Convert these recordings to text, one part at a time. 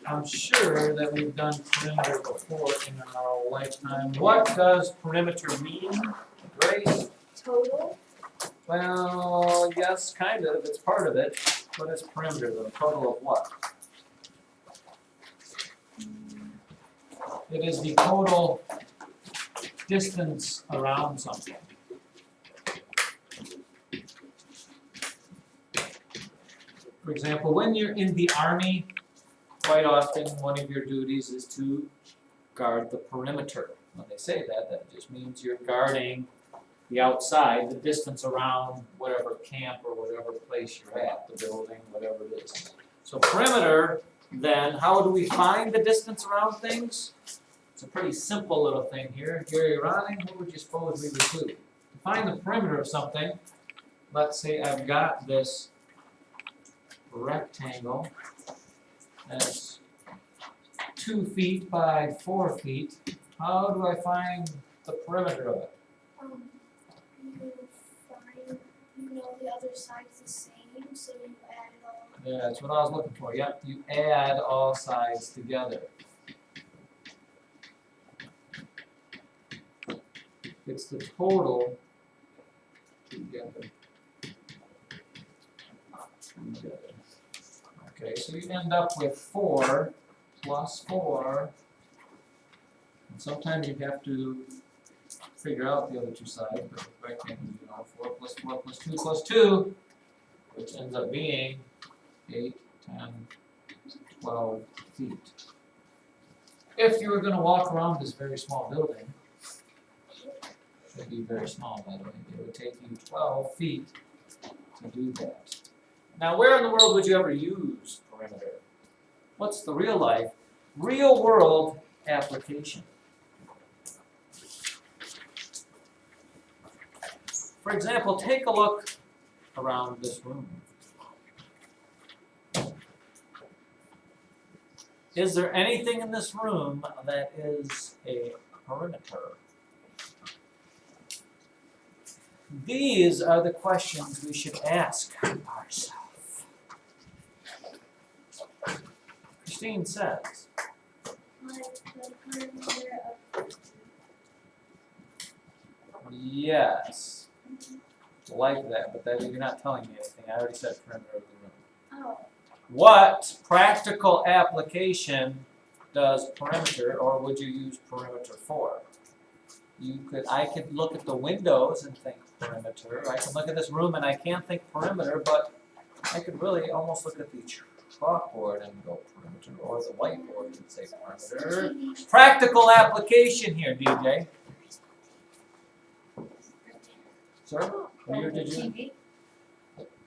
I'm sure that we've done perimeter before in our lifetime. What does perimeter mean, Grace? Total? Well, yes, kind of. It's part of it. What is perimeter? The total of what? It is the total distance around something. For example, when you're in the Army, quite often one of your duties is to guard the perimeter. When they say that, that just means you're guarding the outside, the distance around whatever camp or whatever place you're at, the building, whatever it is. So perimeter, then, how do we find the distance around things? It's a pretty simple little thing here. Gary Ronning, what would you suppose we would do? To find the perimeter of something, let's say I've got this rectangle that's 2 feet by 4 feet. How do I find the perimeter of it? You find, the other side's the same, so you add it all. Yeah, that's what I was looking for. Yep, you add all sides together. It's the total together. Okay, so you end up with 4 plus 4. And sometimes you have to figure out the other two sides, but the rectangle, 4 plus 4 plus 2 plus 2, which ends up being 8, 10, 12 feet. If you were going to walk around this very small building, should be very small by the way, it would take you 12 feet to do that. Now, where in the world would you ever use perimeter? What's the real world application? For example, take a look around this room. Is there anything in this room that is a perimeter? These are the questions we should ask ourselves. Christine says, Like the perimeter of. yes, like that, but that, you're not telling me anything. I already said perimeter of the room. Oh. What practical application does perimeter, or would you use perimeter for? I could look at the windows and think perimeter. I can look at this room and I can't think perimeter, but I could really almost look at the chalkboard and go perimeter, or the whiteboard and say perimeter. Practical application here, DJ. Sir? Or did you? TV.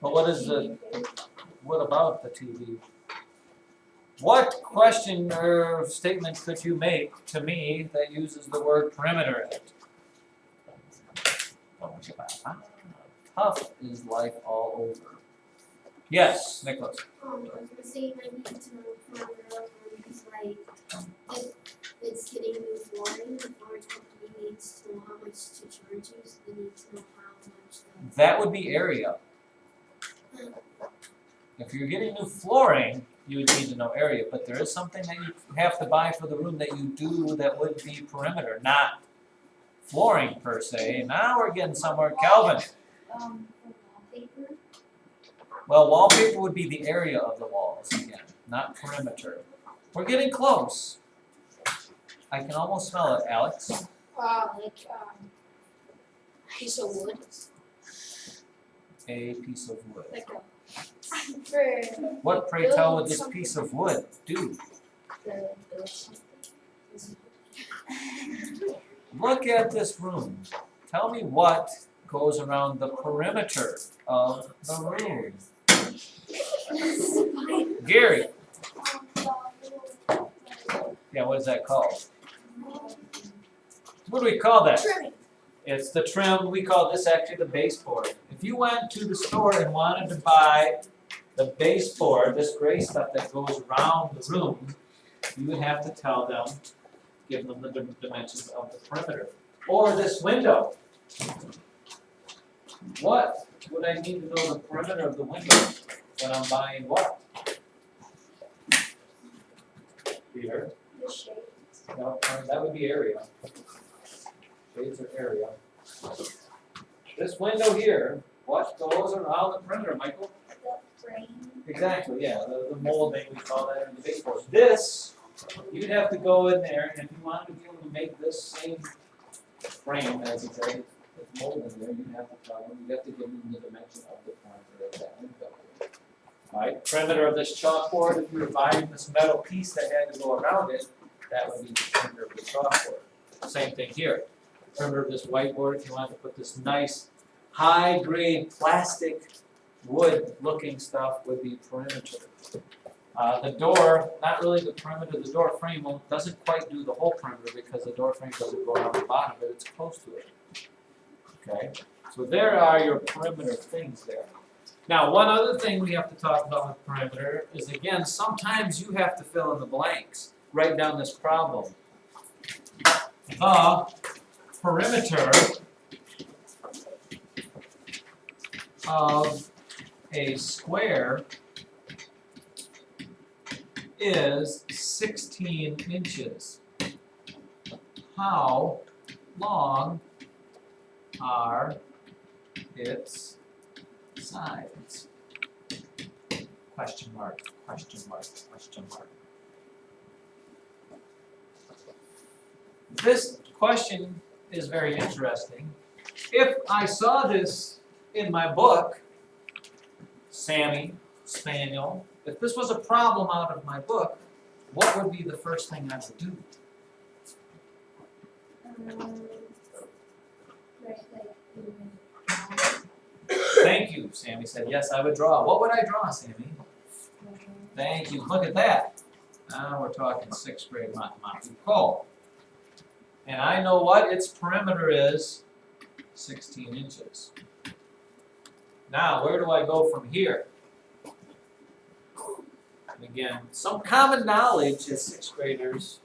But what about the TV? What question or statement could you make to me that uses the word perimeter in it? Tough is life all over. Yes, Nicholas. I was gonna say you might need to know perimeter of rooms, like if it's getting new flooring, the flooring company needs to know how much to charge you, so they need to know how much That would be area. If you're getting new flooring, you would need to know area, but there is something that you have to buy for the room that you do that would be perimeter, not flooring per se. Now we're getting somewhere. Calvin. Wallpaper. Well, wallpaper would be the area of the walls again, not perimeter. We're getting close. I can almost smell it, Alex. Piece of wood. A piece of wood. Like a. What, pray tell, would this piece of wood do? Look at this room. Tell me what goes around the perimeter of the room. Gary. Yeah, what is that called? What do we call that? Trimming. It's the trim. We call this actually the baseboard. If you went to the store and wanted to buy the baseboard, this gray stuff that goes around the room, you would have to tell them, give them the dimensions of the perimeter. Or this window. What would I need to know the perimeter of the window when I'm buying what? Peter? The shape. No, that would be area. Shades are area. This window here, what goes around the perimeter, Michael? The frame. Exactly, yeah, the molding, we call that in the big course. This, you'd have to go in there, and if you wanted to be able to make this same frame, as it says, it's molded there, you'd have to tell them, you'd have to give them the dimension of the perimeter of that window. Right, perimeter of this chalkboard, if you were buying this metal piece that had to go around it, that would be the perimeter of the chalkboard. Same thing here. Perimeter of this whiteboard, if you wanted to put this nice, high-grade plastic wood-looking stuff would be perimeter. The door, not really the perimeter, the door frame doesn't quite do the whole perimeter because the door frame doesn't go around the bottom, but it's close to it. Okay, so there are your perimeter things there. Now, one other thing we have to talk about with perimeter is, again, sometimes you have to fill in the blanks. Write down this problem. The perimeter of a square is 16 inches. How long are its sides? Question mark, question mark, question mark. This question is very interesting. If I saw this in my book, Sammy, Spaniel, if this was a problem out of my book, what would be the first thing I would do? Thank you, Sammy said. Yes, I would draw. What would I draw, Sammy? Thank you. Look at that. Now we're talking 6th grade mathematics. Cool. And I know what its perimeter is, 16 inches. Now, where do I go from here? And again, some common knowledge as 6th graders.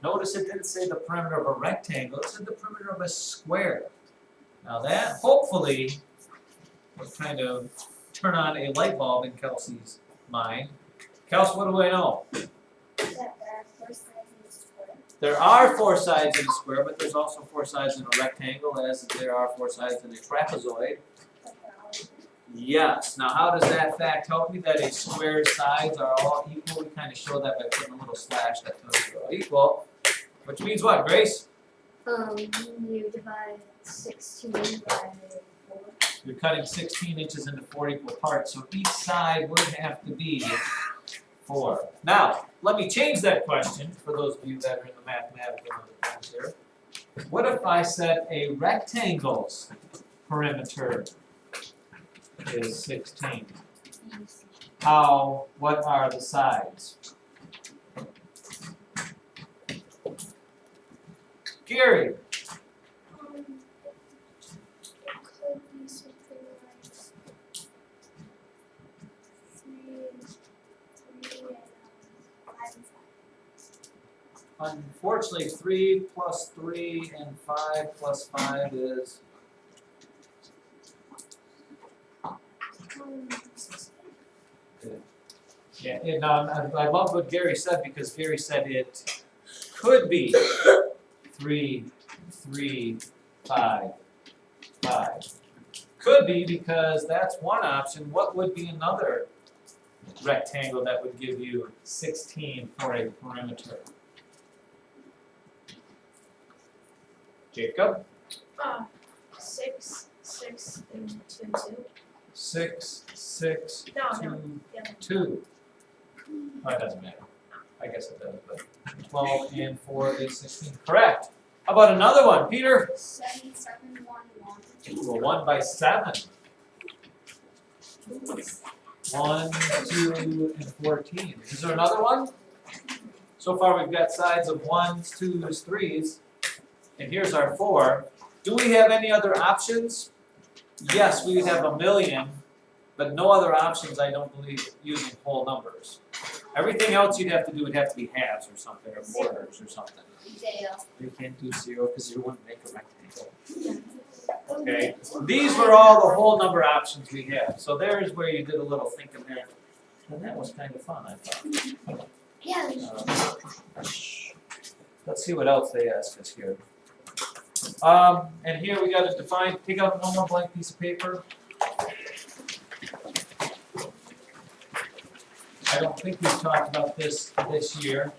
Notice it didn't say the perimeter of a rectangle, it said the perimeter of a square. Now that, hopefully, will kind of turn on a light bulb in Kelsey's mind. Kelsey, what do I know? There are 4 sides in a square, but there's also 4 sides in a rectangle, as there are 4 sides in a trapezoid. Yes. Now, how does that fact help me that a square's sides are all equal? We kind of show that by putting a little slash that tells you they're all equal. Which means what, Grace? You divide 16 by 4. You're cutting 16 inches into 4 equal parts, so each side would have to be 4. Now, let me change that question for those of you that are in the mathematical underground here. What if I said a rectangle's perimeter is 16? What are the sides? Gary. It could be something like 3 and 5. Unfortunately, 3 plus 3 and 5 plus 5 is 16. Yeah, and I love what Gary said because Gary said it could be 3, 3, 5, 5. Could be because that's one option. What would be another rectangle that would give you 16 for a perimeter? Jacob? 6, 6, and 2, 2. 6, 6, No, 2, yeah. 2. Oh, it doesn't matter. I guess it does, but 12 and 4 is 16. Correct. How about another one, Peter? 7, 7, 1, 1. Well, 1 by 7. 1, 2, and 14. Is there another one? So far we've got sides of 1s, 2s, 3s, and here's our 4. Do we have any other options? Yes, we would have a million, but no other options, I don't believe, using whole numbers. Everything else you'd have to do would have to be halves or something, or quarters or something. You can't do 0 because 0 wouldn't make a rectangle. Okay, these were all the whole number options we had. So there's where you did a little thinking there. And that was kind of fun, I thought. Yeah. see what else they ask us here. And here we gotta define, take out one more blank piece of paper. I don't think we've talked about this year.